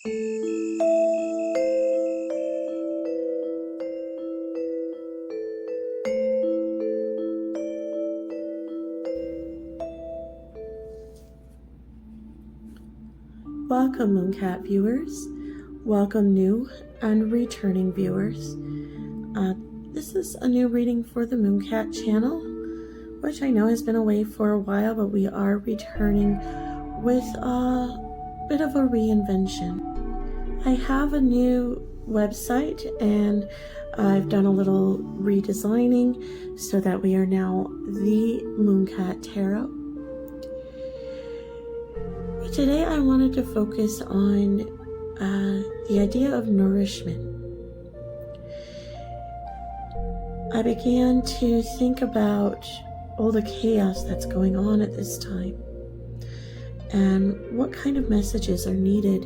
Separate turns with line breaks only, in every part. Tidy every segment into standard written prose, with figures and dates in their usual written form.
Welcome, Mooncat viewers. Welcome, new and returning viewers. This is a new reading for the Mooncat channel, which I know has been away for a while, but we are returning with a bit of a reinvention. I have a new website and I've done a little redesigning so that we are now the Mooncat Tarot. Today I wanted to focus on the idea of nourishment. I began to think about all the chaos that's going on at this time and what kind of messages are needed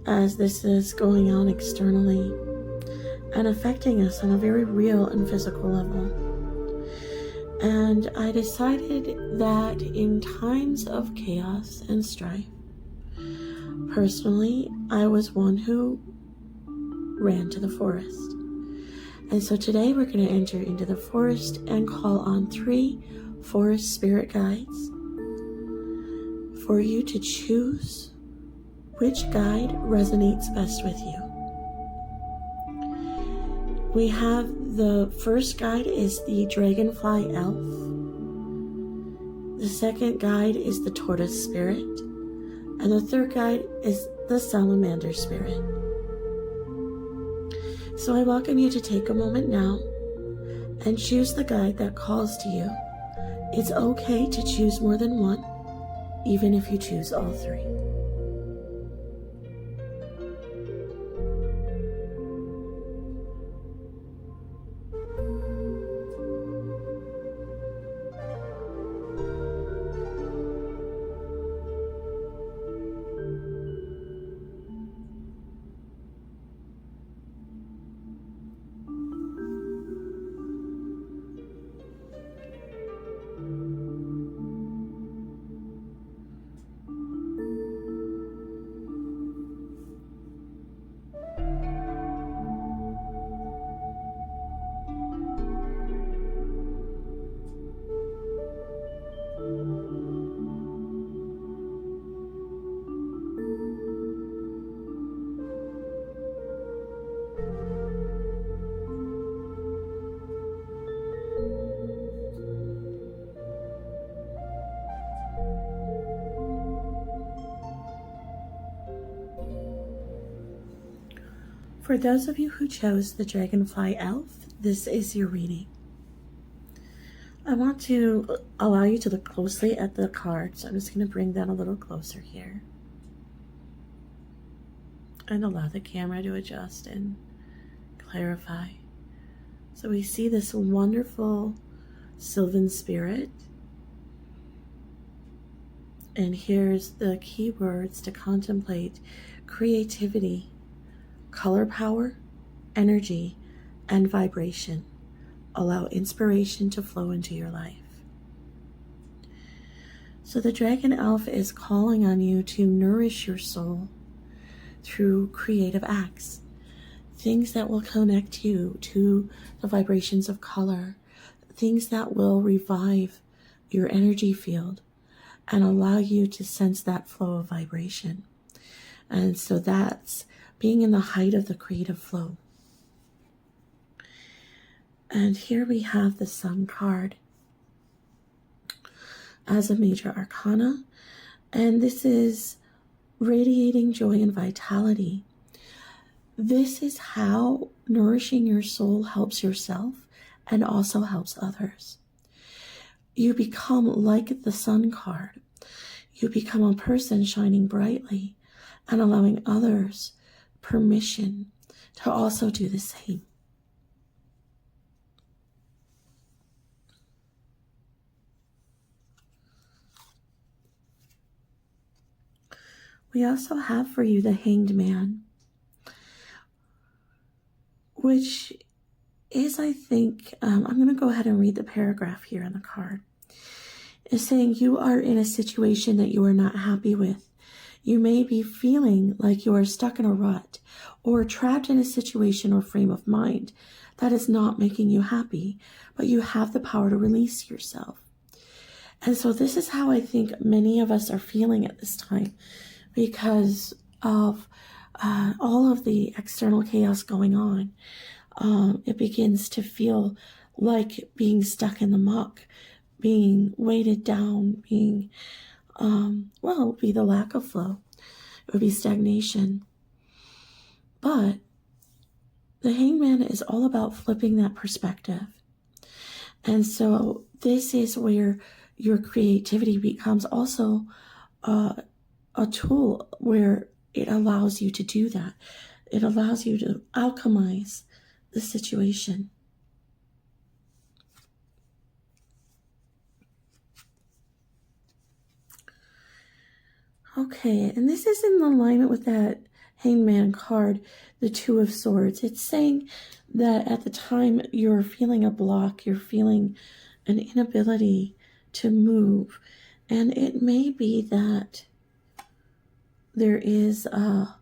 as this is going on externally and affecting us on a very real and physical level. And I decided that in times of chaos and strife, personally, I was one who ran to the forest. And so today we're going to enter into the forest and call on 3 forest spirit guides for you to choose which guide resonates best with you. We have the first guide is the Dragonfly Elf. The second guide is the Tortoise Spirit. And the third guide is the Salamander Spirit. So I welcome you to take a moment now and choose the guide that calls to you. It's okay to choose more than one, even if you choose all 3. For those of you who chose the Dragonfly Elf, this is your reading. I want to allow you to look closely at the card, so I'm just going to bring that a little closer here. And allow the camera to adjust and clarify. So we see this wonderful sylvan spirit. And here's the key words to contemplate: creativity, color power, energy, and vibration. Allow inspiration to flow into your life. So the Dragon Elf is calling on you to nourish your soul through creative acts, things that will connect you to the vibrations of color, things that will revive your energy field and allow you to sense that flow of vibration. And so that's being in the height of the creative flow. And here we have the Sun card as a major arcana. And this is radiating joy and vitality. This is how nourishing your soul helps yourself and also helps others. You become like the Sun card. You become a person shining brightly and allowing others permission to also do the same. We also have for you the Hanged Man, which is, I think, I'm going to go ahead and read the paragraph here on the card. It's saying you are in a situation that you are not happy with. You may be feeling like you are stuck in a rut or trapped in a situation or frame of mind that is not making you happy, but you have the power to release yourself. And so this is how I think many of us are feeling at this time, because of all of the external chaos going on. It begins to feel like being stuck in the muck, being weighted down, being, it would be the lack of flow. It would be stagnation. But the Hangman is all about flipping that perspective. And so this is where your creativity becomes also a tool where it allows you to do that. It allows you to alchemize the situation. Okay, and this is in alignment with that Hangman card, the Two of Swords. It's saying that at the time you're feeling a block, you're feeling an inability to move. And it may be that there is a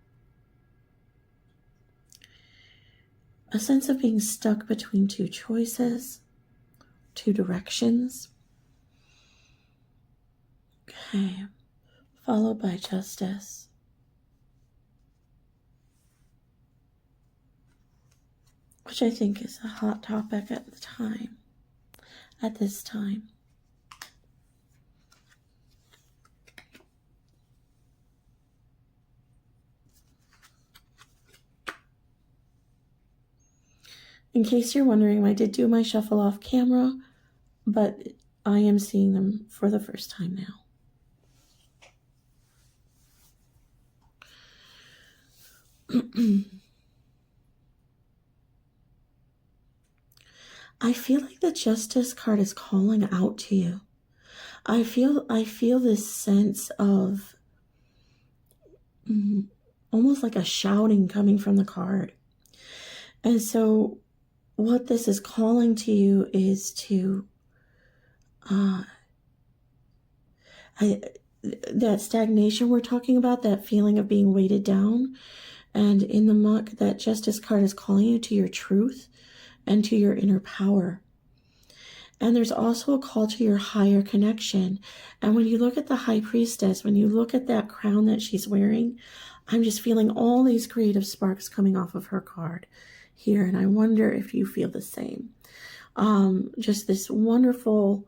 sense of being stuck between two choices, two directions. Okay, followed by Justice. Which I think is a hot topic at this time. In case you're wondering, I did do my shuffle off camera, but I am seeing them for the first time now. I feel like the Justice card is calling out to you. I feel this sense of almost like a shouting coming from the card. And so what this is calling to you is to that stagnation we're talking about, that feeling of being weighted down and in the muck. That Justice card is calling you to your truth and to your inner power. And there's also a call to your higher connection. And when you look at the High Priestess, when you look at that crown that she's wearing, I'm just feeling all these creative sparks coming off of her card here. And I wonder if you feel the same. Just this wonderful,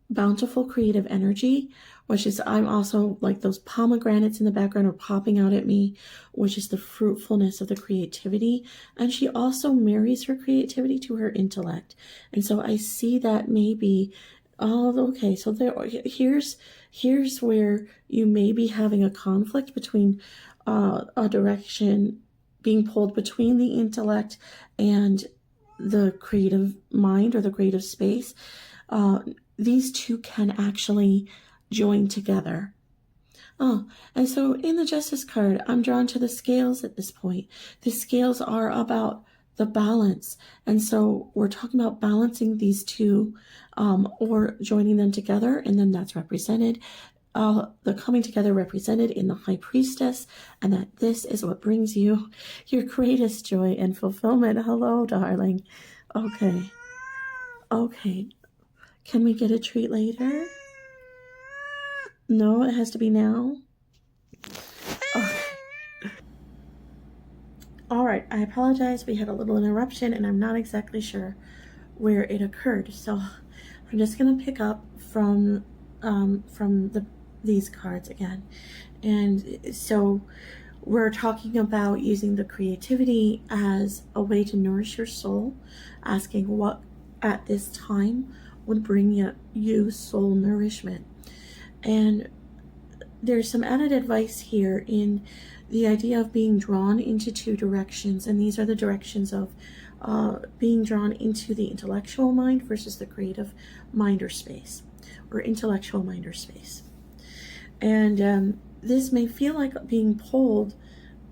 bountiful creative energy, which is, I'm also like those pomegranates in the background are popping out at me, which is the fruitfulness of the creativity. And she also marries her creativity to her intellect. And so I see that maybe, okay, so here's where you may be having a conflict between a direction being pulled between the intellect and the creative mind or the creative space. These two can actually join together. And so in the Justice card, I'm drawn to the scales at this point. The scales are about the balance. And so we're talking about balancing these two or joining them together. And then that's represented, the coming together represented in the High Priestess. And that this is what brings you your greatest joy and fulfillment. Hello, darling. Okay. Can we get a treat later? No, it has to be now. Okay. All right, I apologize. We had a little interruption and I'm not exactly sure where it occurred. So I'm just going to pick up from these cards again. And so we're talking about using the creativity as a way to nourish your soul, asking what at this time would bring you soul nourishment. And there's some added advice here in the idea of being drawn into two directions. And these are the directions of being drawn into the intellectual mind versus the creative mind or space, or intellectual mind or space. And this may feel like being pulled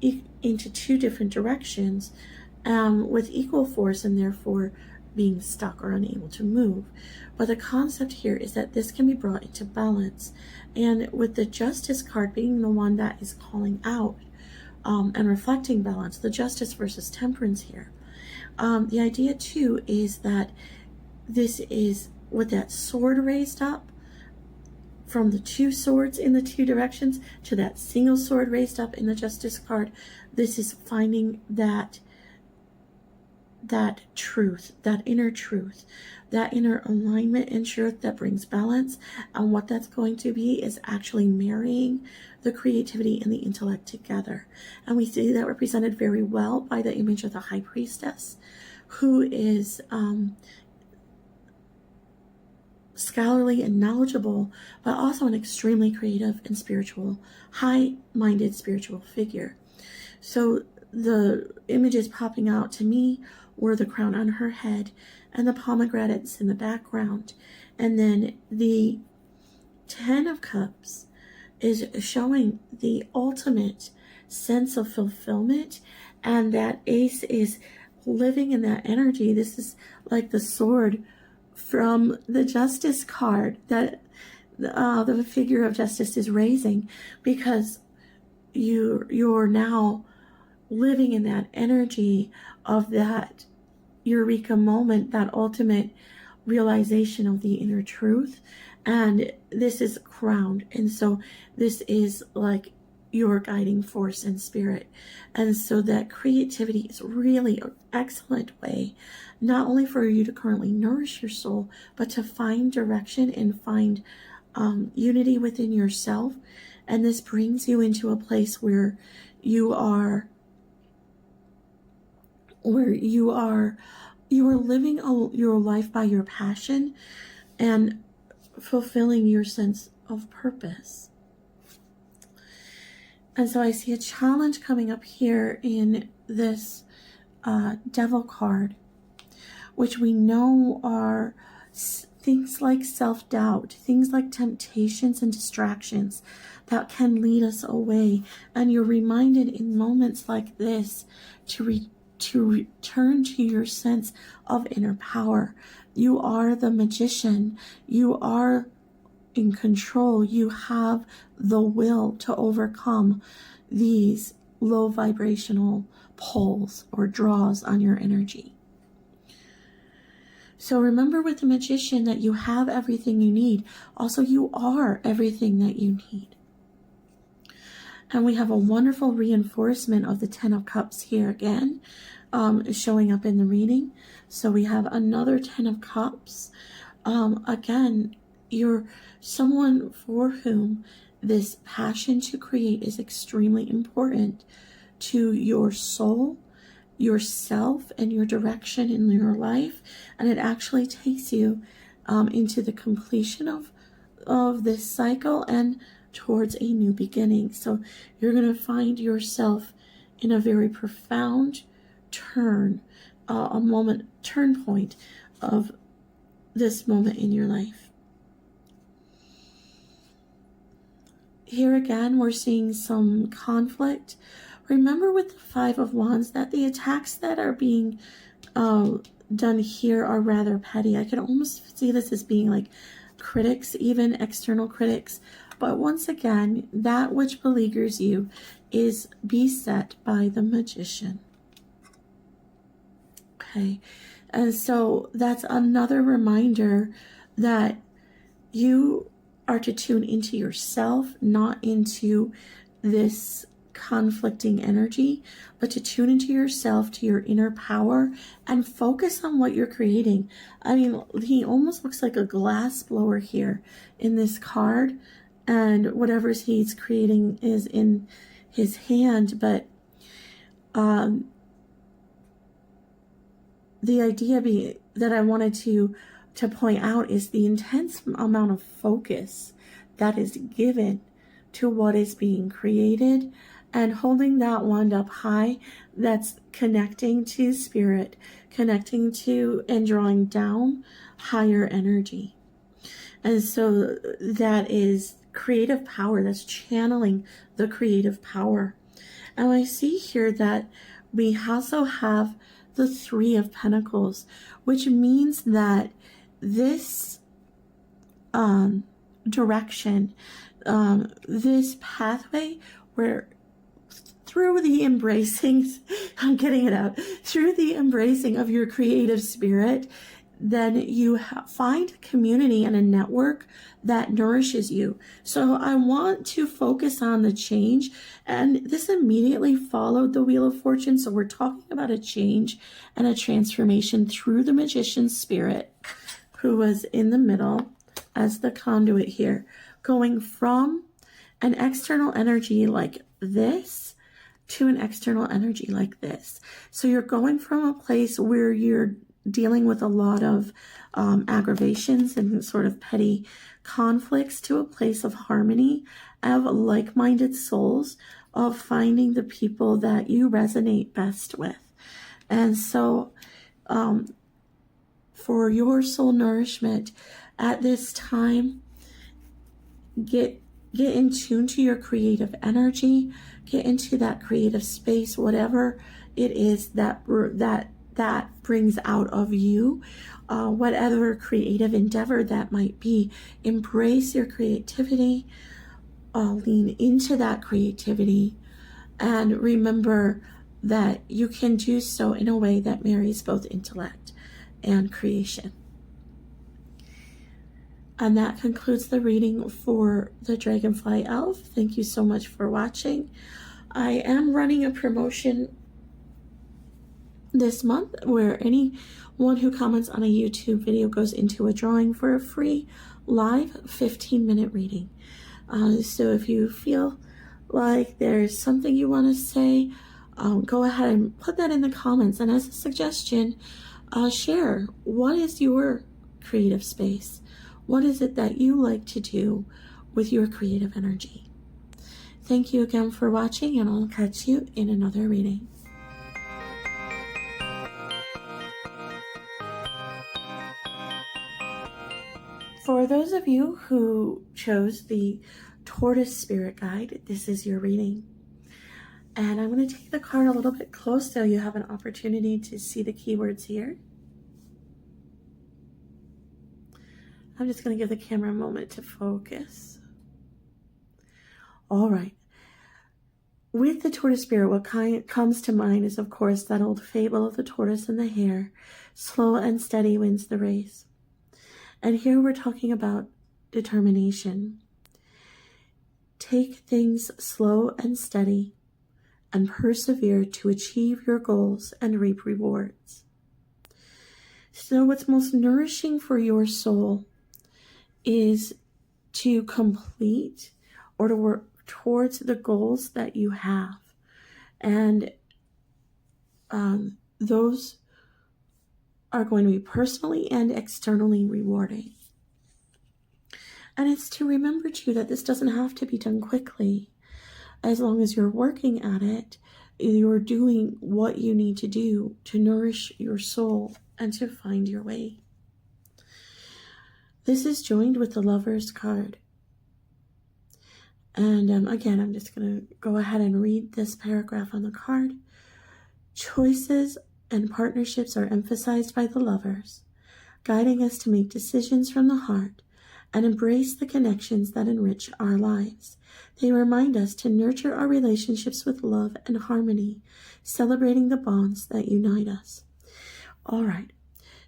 into two different directions with equal force, and therefore being stuck or unable to move. But the concept here is that this can be brought into balance. And with the Justice card being the one that is calling out and reflecting balance, the Justice versus Temperance here. The idea too is that this is with that sword raised up, from the two swords in the two directions to that single sword raised up in the Justice card. This is finding that truth, that inner alignment and truth that brings balance. And what that's going to be is actually marrying the creativity and the intellect together. And we see that represented very well by the image of the High Priestess, who is scholarly and knowledgeable, but also an extremely creative and spiritual, high-minded spiritual figure. So the images popping out to me were the crown on her head and the pomegranates in the background. And then the 10 of Cups is showing the ultimate sense of fulfillment, and that Ace is living in that energy. This is like the sword from the Justice card that the figure of Justice is raising, because you're now living in that energy of that eureka moment, that ultimate realization of the inner truth. And this is crowned, and so this is like your guiding force and spirit. And so that creativity is really an excellent way, not only for you to currently nourish your soul, but to find direction and find unity within yourself. And this brings you into a place where you are living your life by your passion and fulfilling your sense of purpose. And so I see a challenge coming up here in this Devil card, which we know are things like self-doubt, things like temptations and distractions that can lead us away. And you're reminded in moments like this to return to your sense of inner power. You are the magician. You are in control. You have the will to overcome these low vibrational pulls or draws on your energy. So remember with the magician that you have everything you need. Also, you are everything that you need. And we have a wonderful reinforcement of the 10 of Cups here again, showing up in the reading. So we have another 10 of Cups. Again, you're someone for whom this passion to create is extremely important to your soul, yourself, and your direction in your life. And it actually takes you into the completion of this cycle and towards a new beginning. So you're going to find yourself in a very profound turn point of this moment in your life. Here again, we're seeing some conflict. Remember with the 5 of Wands that the attacks that are being done here are rather petty. I can almost see this as being like critics, even external critics. But once again, that which beleaguers you is beset by the magician. Okay, and so that's another reminder that you are to tune into yourself, not into this conflicting energy, but to tune into yourself, to your inner power, and focus on what you're creating. I mean, he almost looks like a glass blower here in this card, and whatever he's creating is in his hand. But the idea that I wanted to point out is the intense amount of focus that is given to what is being created, and holding that wand up high, that's connecting to spirit, connecting to and drawing down higher energy. And so that is creative power, that's channeling the creative power. And I see here that we also have the Three of Pentacles, which means that this direction, this pathway where through the embracing, I'm getting it out, through the embracing of your creative spirit, then you find a community and a network that nourishes you. So I want to focus on the change, and this immediately followed the Wheel of Fortune. So we're talking about a change and a transformation through the magician's spirit, who was in the middle as the conduit here, going from an external energy like this to an external energy like this. So you're going from a place where you're dealing with a lot of aggravations and sort of petty conflicts to a place of harmony, of like-minded souls, of finding the people that you resonate best with. And so for your soul nourishment at this time, get in tune to your creative energy, get into that creative space, whatever it is that brings out of you, whatever creative endeavor that might be. Embrace your creativity, lean into that creativity, and remember that you can do so in a way that marries both intellect and creation. And that concludes the reading for the Dragonfly Elf. Thank you so much for watching. I am running a promotion this month where anyone who comments on a YouTube video goes into a drawing for a free live 15-minute reading. So if you feel like there's something you want to say, go ahead and put that in the comments. And as a suggestion, share, what is your creative space? What is it that you like to do with your creative energy? Thank you again for watching, and I'll catch you in another reading. For those of you who chose the Tortoise Spirit Guide, this is your reading. And I'm going to take the card a little bit close so you have an opportunity to see the keywords here. I'm just going to give the camera a moment to focus. All right. With the Tortoise Spirit, what comes to mind is, of course, that old fable of the tortoise and the hare. Slow and steady wins the race. And here we're talking about determination. Take things slow and steady and persevere to achieve your goals and reap rewards. So what's most nourishing for your soul is to complete or to work towards the goals that you have. And those are going to be personally and externally rewarding. And it's to remember too that this doesn't have to be done quickly. As long as you're working at it, you're doing what you need to do to nourish your soul and to find your way. This is joined with the Lover's card. And again, I'm just going to go ahead and read this paragraph on the card. Choices and partnerships are emphasized by the Lovers, guiding us to make decisions from the heart and embrace the connections that enrich our lives. They remind us to nurture our relationships with love and harmony, celebrating the bonds that unite us. All right.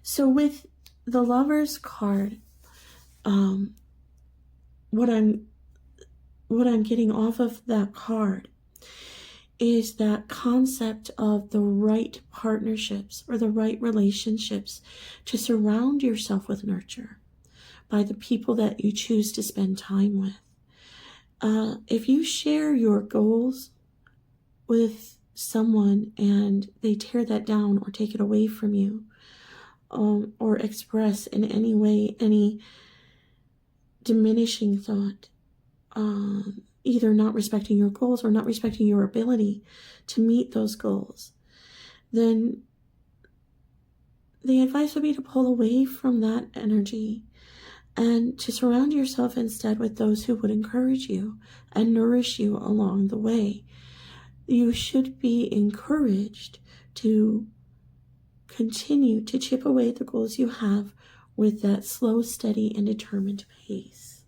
So with the Lover's card, what I'm getting off of that card is that concept of the right partnerships or the right relationships to surround yourself with nurture by the people that you choose to spend time with. If you share your goals with someone and they tear that down or take it away from you, or express in any way any diminishing thought, either not respecting your goals or not respecting your ability to meet those goals, then the advice would be to pull away from that energy and to surround yourself instead with those who would encourage you and nourish you along the way. You should be encouraged to continue to chip away at the goals you have with that slow, steady, and determined pace.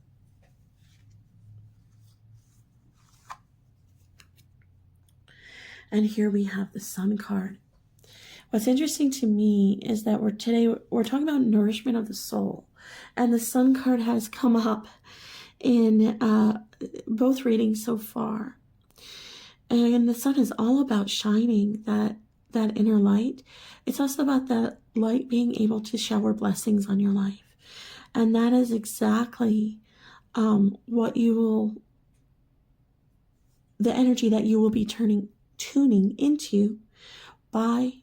And here we have the Sun card. What's interesting to me is that we're talking about nourishment of the soul, and the Sun card has come up in both readings so far. And the Sun is all about shining that inner light. It's also about that light being able to shower blessings on your life. And that is exactly the energy that you will be tuning into by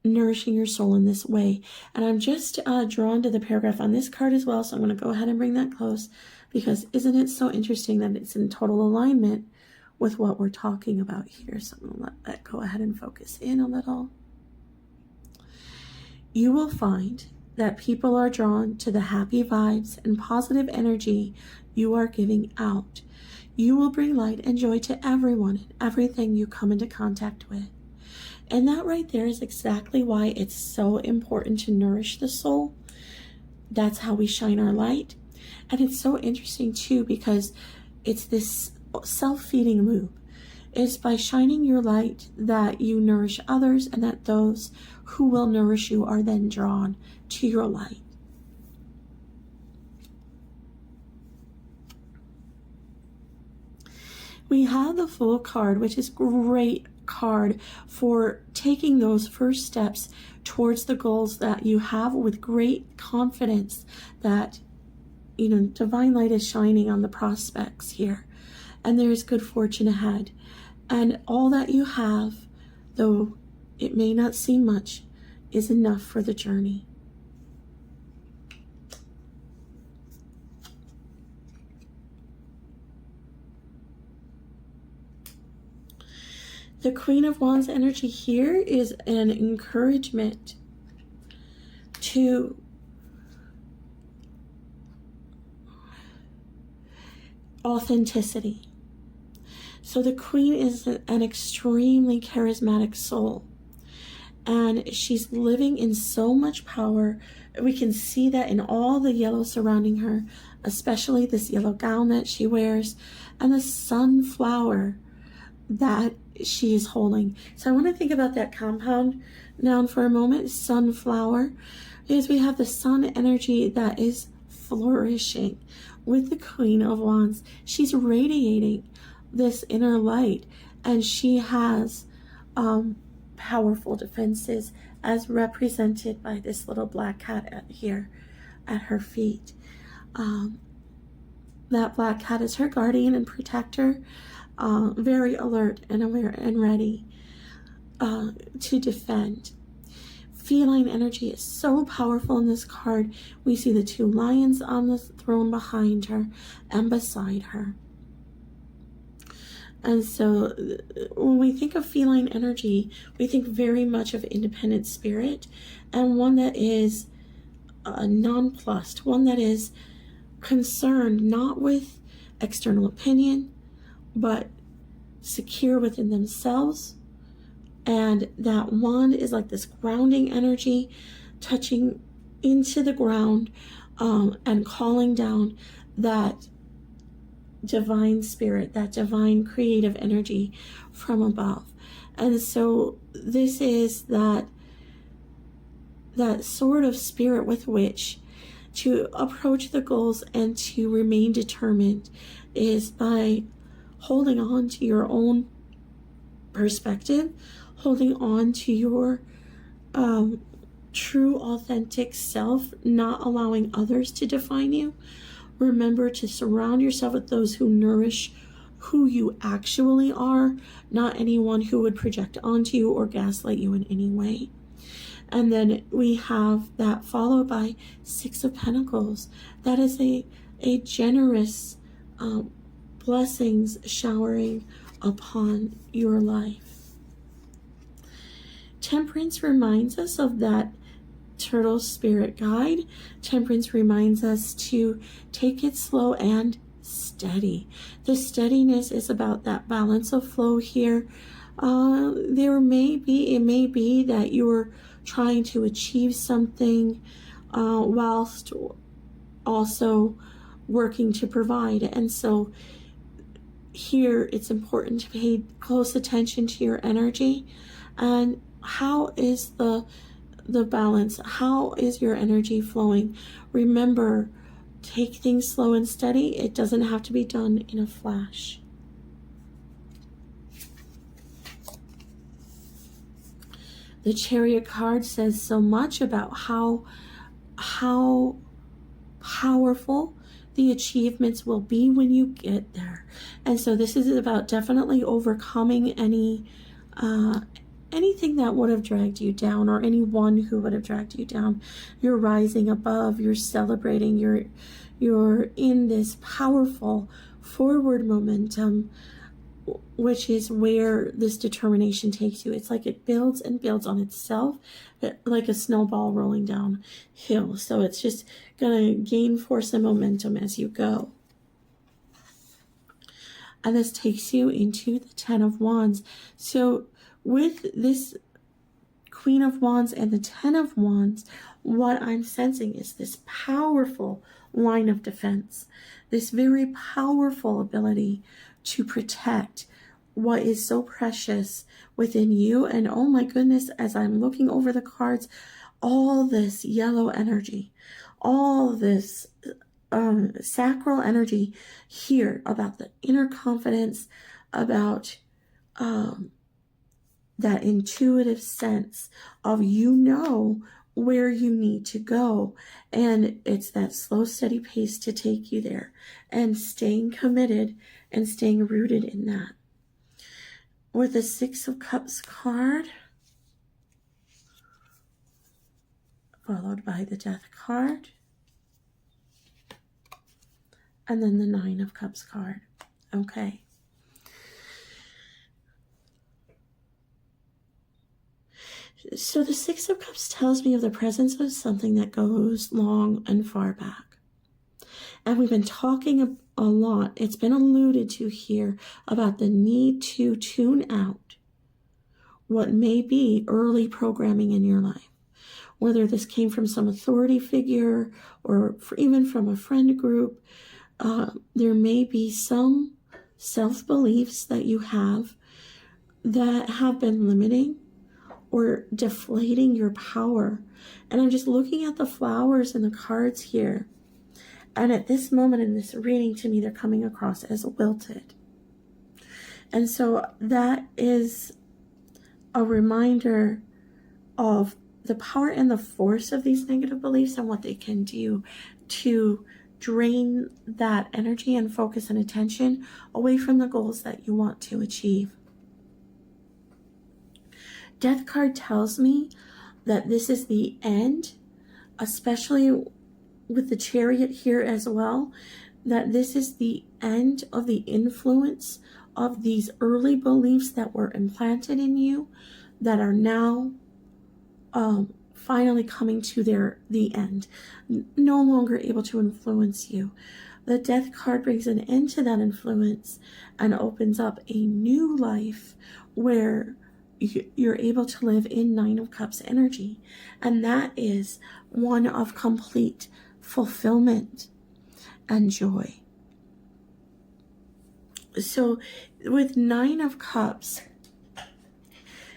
nourishing your soul in this way. And I'm just drawn to the paragraph on this card as well, so I'm going to go ahead and bring that close, because isn't it so interesting that it's in total alignment with what we're talking about here. So I'm going to let that go ahead and focus in a little. You will find that people are drawn to the happy vibes and positive energy you are giving out. You will bring light and joy to everyone and everything you come into contact with. And that right there is exactly why it's so important to nourish the soul. That's how we shine our light. And it's so interesting too, because it's this self-feeding loop. It's by shining your light that you nourish others, and that those who will nourish you are then drawn to your light. We have the Fool card, which is great card for taking those first steps towards the goals that you have with great confidence that, divine light is shining on the prospects here, and there is good fortune ahead. And all that you have, though it may not seem much, is enough for the journey. The Queen of Wands energy here is an encouragement to authenticity. So the Queen is an extremely charismatic soul, and she's living in so much power. We can see that in all the yellow surrounding her, especially this yellow gown that she wears and the sunflower that she is holding. So I want to think about that compound noun for a moment, sunflower, because we have the sun energy that is flourishing with the Queen of Wands. She's radiating this inner light, and she has powerful defenses as represented by this little black cat here at her feet. That black cat is her guardian and protector, very alert and aware and ready to defend. Feline energy is so powerful in this card. We see the two lions on the throne behind her and beside her. And so when we think of feline energy, we think very much of independent spirit, and one that is nonplussed, one that is concerned not with external opinion, but secure within themselves. And that wand is like this grounding energy, touching into the ground and calling down that divine spirit, that divine creative energy from above. And so this is that sort of spirit with which to approach the goals and to remain determined, is by holding on to your own perspective, holding on to your true authentic self, not allowing others to define you. Remember to surround yourself with those who nourish who you actually are, not anyone who would project onto you or gaslight you in any way. And then we have that followed by Six of Pentacles. That is a generous blessings showering upon your life. Temperance reminds us of that turtle spirit guide. Temperance reminds us to take it slow and steady. The steadiness is about that balance of flow here, It may be that you're trying to achieve something whilst also working to provide. And so here it's important to pay close attention to your energy and how is the balance, how is your energy flowing. Remember, take things slow and steady. It doesn't have to be done in a flash. The Chariot card says so much about how powerful the achievements will be when you get there. And so this is about definitely overcoming anything that would have dragged you down, or anyone who would have dragged you down. You're rising above, you're celebrating, you're in this powerful forward momentum, which is where this determination takes you. It's like it builds and builds on itself, like a snowball rolling down hill. So it's just going to gain force and momentum as you go. And this takes you into the 10 of Wands. So with this Queen of Wands and the 10 of Wands, what I'm sensing is this powerful line of defense, this very powerful ability to protect what is so precious within you. And oh my goodness, as I'm looking over the cards, all this yellow energy, all this sacral energy here about the inner confidence, about that intuitive sense of where you need to go. And it's that slow, steady pace to take you there, and staying committed and staying rooted in that. With the 6 of Cups card, followed by the Death card, and then the 9 of Cups card. Okay. So the 6 of Cups tells me of the presence of something that goes long and far back. And we've been talking a lot, it's been alluded to here, about the need to tune out what may be early programming in your life. Whether this came from some authority figure or even from a friend group, there may be some self-beliefs that you have that have been limiting or deflating your power. And I'm just looking at the flowers and the cards here. And at this moment in this reading, to me, they're coming across as wilted. And so that is a reminder of the power and the force of these negative beliefs and what they can do to drain that energy and focus and attention away from the goals that you want to achieve. Death card tells me that this is the end, especially with the Chariot here as well, that this is the end of the influence of these early beliefs that were implanted in you that are now finally coming to the end, no longer able to influence you. The Death card brings an end to that influence and opens up a new life where you're able to live in 9 of Cups energy. And that is one of complete fulfillment and joy. So with 9 of Cups,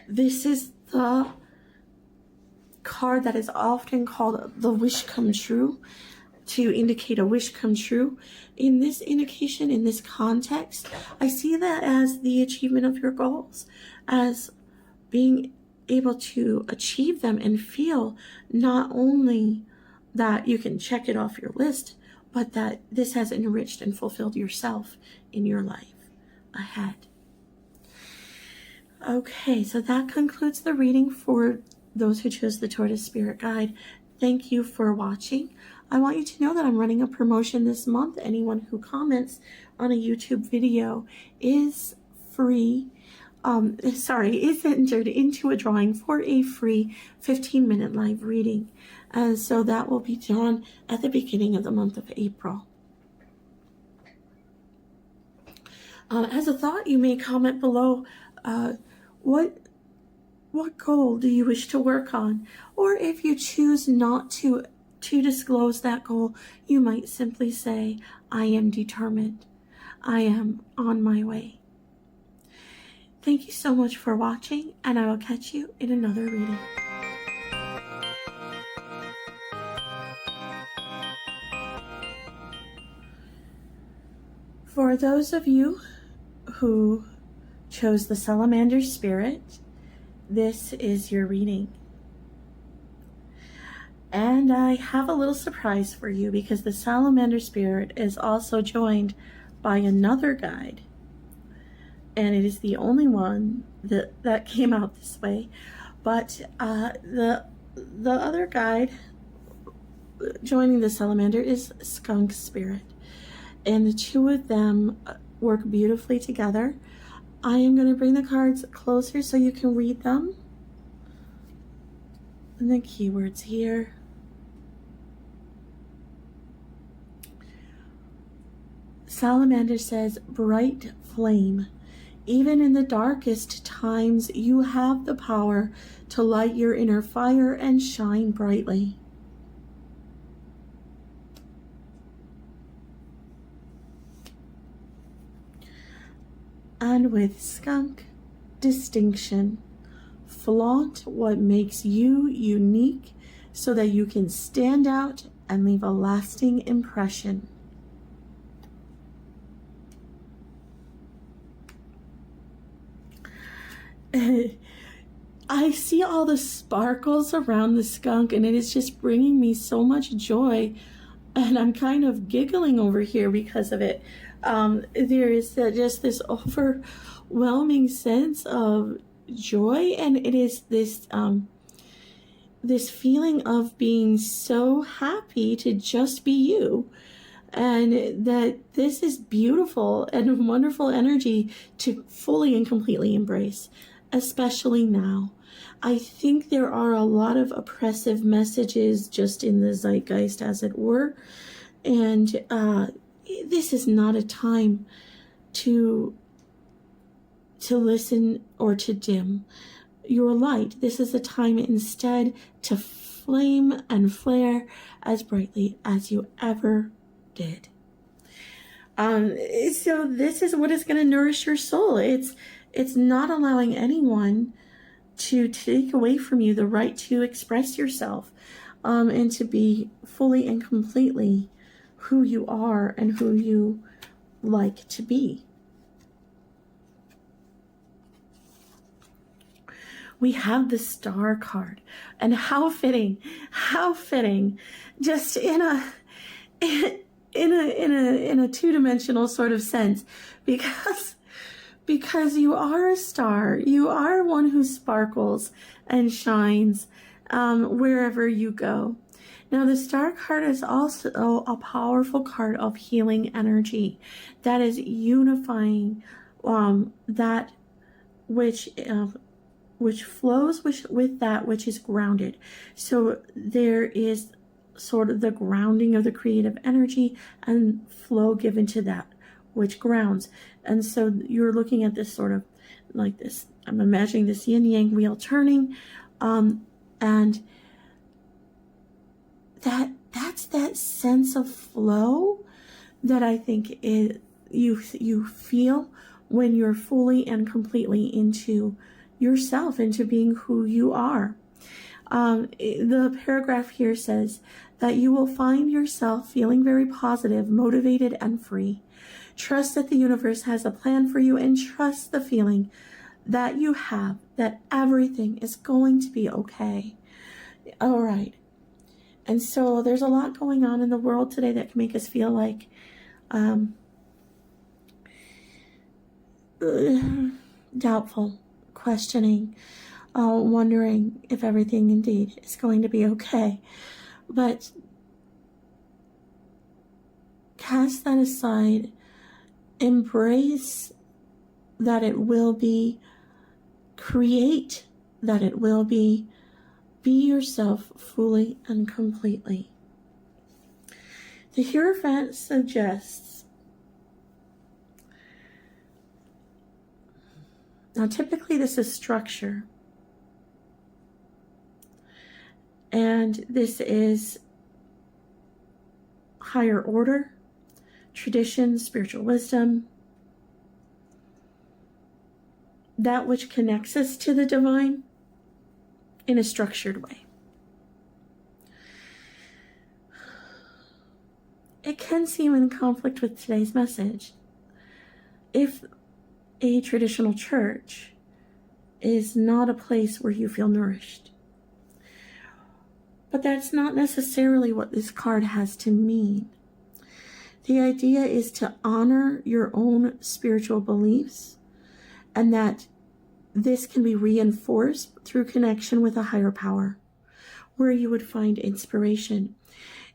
this is the card that is often called the wish come true, to indicate a wish come true. In this indication, in this context, I see that as the achievement of your goals, as being able to achieve them and feel not only that you can check it off your list, but that this has enriched and fulfilled yourself in your life ahead. Okay, so that concludes the reading for those who chose the Tortoise Spirit Guide. Thank you for watching. I want you to know that I'm running a promotion this month. Anyone who comments on a YouTube video is entered into a drawing for a free 15-minute live reading. And so that will be drawn at the beginning of the month of April. As a thought, you may comment below what goal do you wish to work on? Or if you choose not to disclose that goal, you might simply say, I am determined. I am on my way. Thank you so much for watching, and I will catch you in another reading. For those of you who chose the Salamander Spirit, this is your reading. And I have a little surprise for you, because the Salamander Spirit is also joined by another guide. And it is the only one that came out this way. But the other guide joining the Salamander is Skunk Spirit. And the two of them work beautifully together. I am going to bring the cards closer so you can read them. And the keywords here. Salamander says, bright flame. Even in the darkest times, you have the power to light your inner fire and shine brightly. And with Skunk, distinction. Flaunt what makes you unique so that you can stand out and leave a lasting impression. I see all the sparkles around the skunk, and it is just bringing me so much joy, and I'm kind of giggling over here because of it. There is just this overwhelming sense of joy, and it is this this feeling of being so happy to just be you, and that this is beautiful and wonderful energy to fully and completely embrace, especially now. I think there are a lot of oppressive messages just in the zeitgeist, as it were, and this is not a time to listen or to dim your light. This is a time instead to flame and flare as brightly as you ever did. So this is what is going to nourish your soul. It's not allowing anyone to take away from you the right to express yourself, and to be fully and completely who you are and who you like to be. We have the Star card, and how fitting, just in a two-dimensional sort of sense, because you are a star. You are one who sparkles and shines wherever you go. Now, the Star card is also a powerful card of healing energy that is unifying that which flows with that which is grounded. So there is sort of the grounding of the creative energy and flow given to that which grounds. And so you're looking at this sort of like this, I'm imagining this yin-yang wheel turning, and that's that sense of flow that I think you feel when you're fully and completely into yourself, into being who you are. The paragraph here says that you will find yourself feeling very positive, motivated, and free. Trust that the universe has a plan for you, and trust the feeling that you have that everything is going to be okay. All right. And so there's a lot going on in the world today that can make us feel like doubtful, questioning, wondering if everything indeed is going to be okay. But cast that aside, embrace that it will be, create that it will be yourself fully and completely. The Hierophant suggests Now, typically this is structure. And this is higher order, tradition, spiritual wisdom, that which connects us to the divine in a structured way. It can seem in conflict with today's message. If a traditional church is not a place where you feel nourished. But that's not necessarily what this card has to mean. The idea is to honor your own spiritual beliefs, and that this can be reinforced through connection with a higher power, where you would find inspiration.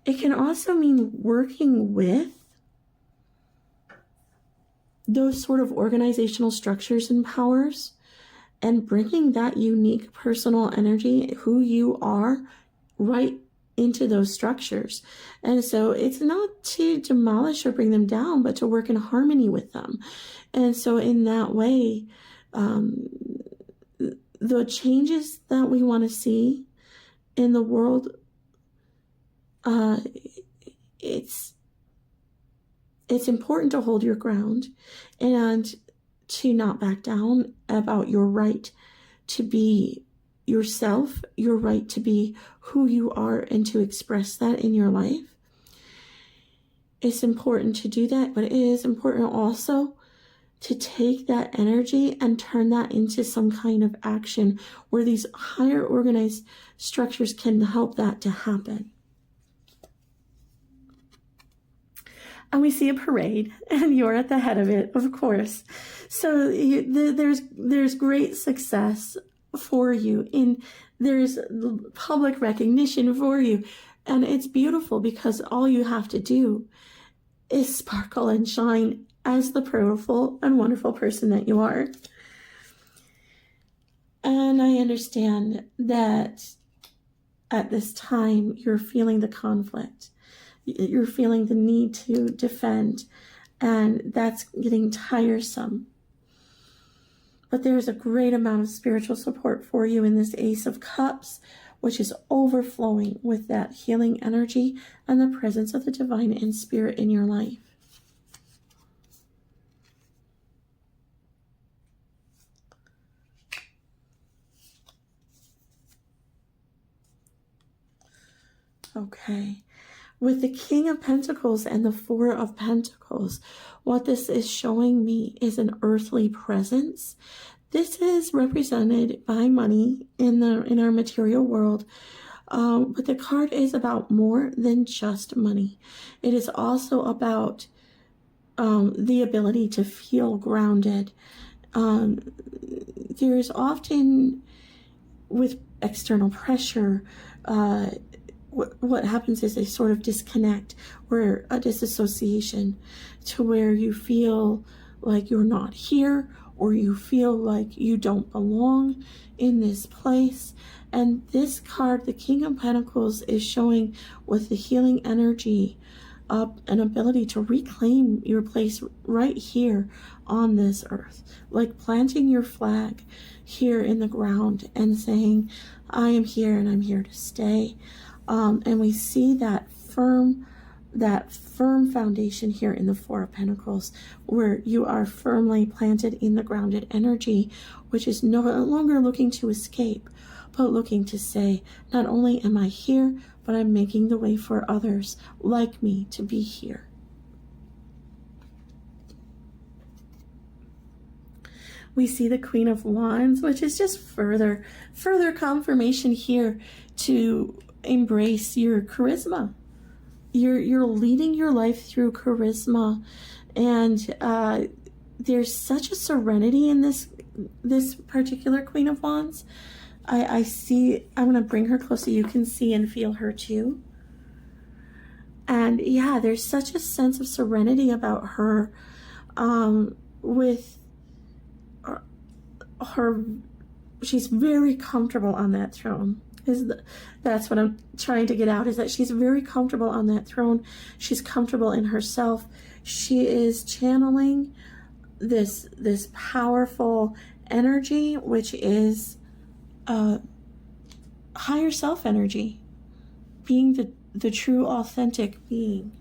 It can also mean working with those sort of organizational structures and powers and bringing that unique personal energy, who you are, right into those structures. And so it's not to demolish or bring them down, but to work in harmony with them. And so in that way, the changes that we want to see in the world, it's important to hold your ground and to not back down about your right to be yourself, your right to be who you are and to express that in your life. It's important to do that, but it is important also to take that energy and turn that into some kind of action where these higher organized structures can help that to happen. And we see a parade, and you're at the head of it, of course. So there's great success for you, and there's public recognition for you. And it's beautiful because all you have to do is sparkle and shine as the beautiful and wonderful person that you are. And I understand that at this time you're feeling the conflict. You're feeling the need to defend, and that's getting tiresome. But there's a great amount of spiritual support for you in this Ace of Cups, which is overflowing with that healing energy and the presence of the divine and spirit in your life. Okay. With the King of Pentacles and the Four of Pentacles, what this is showing me is an earthly presence. This is represented by money in our material world, but the card is about more than just money. It is also about the ability to feel grounded. There's often, with external pressure, what happens is a sort of disconnect or a disassociation to where you feel like you're not here or you feel like you don't belong in this place. And this card, the King of Pentacles, is showing with the healing energy an ability to reclaim your place right here on this earth, like planting your flag here in the ground and saying, I am here and I'm here to stay. And we see that firm foundation here in the Four of Pentacles, where you are firmly planted in the grounded energy, which is no longer looking to escape, but looking to say, not only am I here, but I'm making the way for others like me to be here. We see the Queen of Wands, which is just further confirmation here to embrace your charisma. You're leading your life through charisma, and there's such a serenity in this particular Queen of Wands. I see. I'm going to bring her close so you can see and feel her too. And yeah, there's such a sense of serenity about her, with her. She's very comfortable on that throne. That's what I'm trying to get out, is that she's very comfortable on that throne. She's comfortable in herself. She is channeling this powerful energy, which is higher self energy, being the true authentic being.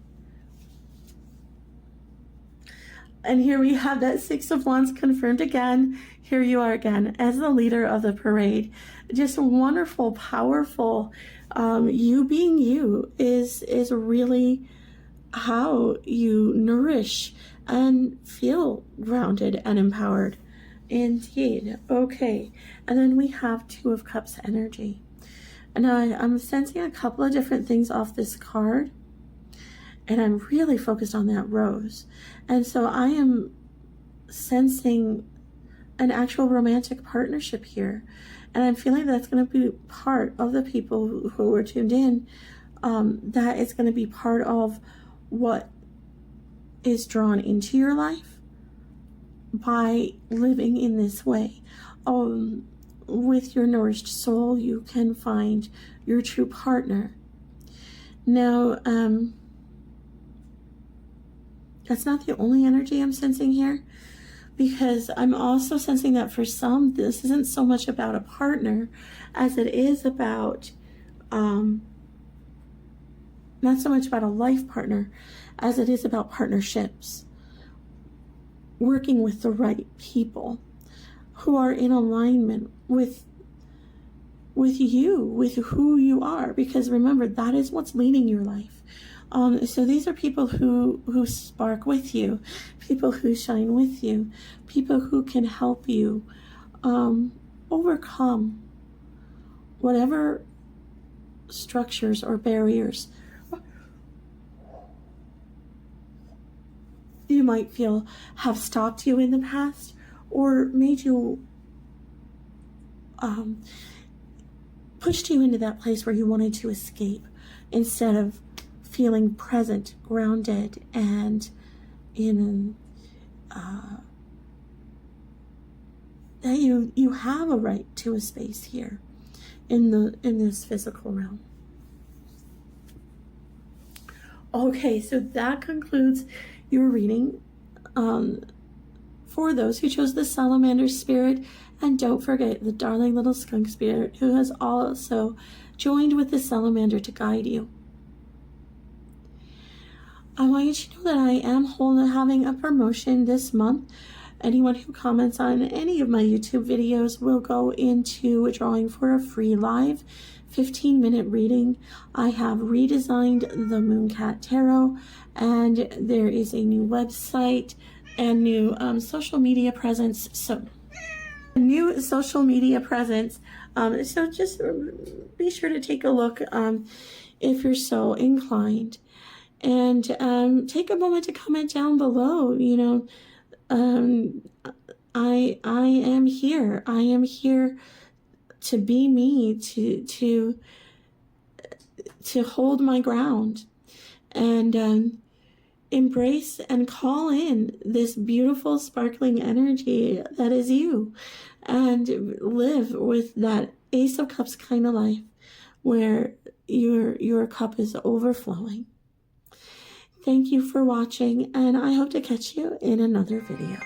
And here we have that Six of Wands confirmed again. Here you are again as the leader of the parade. Just wonderful, powerful. You being you is really how you nourish and feel grounded and empowered. Indeed. Okay. And then we have Two of Cups energy. And I'm sensing a couple of different things off this card. And I'm really focused on that rose. And so I am sensing an actual romantic partnership here. And I'm feeling that's going to be part of the people who are tuned in. That is going to be part of what is drawn into your life by living in this way. With your nourished soul, you can find your true partner. Now, that's not the only energy I'm sensing here, because I'm also sensing that for some, this isn't so much about a partner as it is about, not so much about a life partner as it is about partnerships. Working with the right people who are in alignment with you, with who you are, because remember, that is what's leading your life. So these are people who spark with you, people who shine with you, people who can help you overcome whatever structures or barriers you might feel have stopped you in the past or made you, pushed you into that place where you wanted to escape instead of feeling present, grounded, and in that you have a right to a space here in this physical realm. Okay, so that concludes your reading for those who chose the Salamander spirit. And don't forget the darling little skunk spirit who has also joined with the salamander to guide you. I want you to know that I am having a promotion this month. Anyone who comments on any of my YouTube videos will go into a drawing for a free live 15-minute reading. I have redesigned the Mooncat Tarot, and there is a new website and new social media presence. So so just be sure to take a look if you're so inclined. And take a moment to comment down below. You know, I am here. I am here to be me, to hold my ground, and embrace and call in this beautiful, sparkling energy that is you, and live with that Ace of Cups kind of life, where your cup is overflowing. Thank you for watching, and I hope to catch you in another video.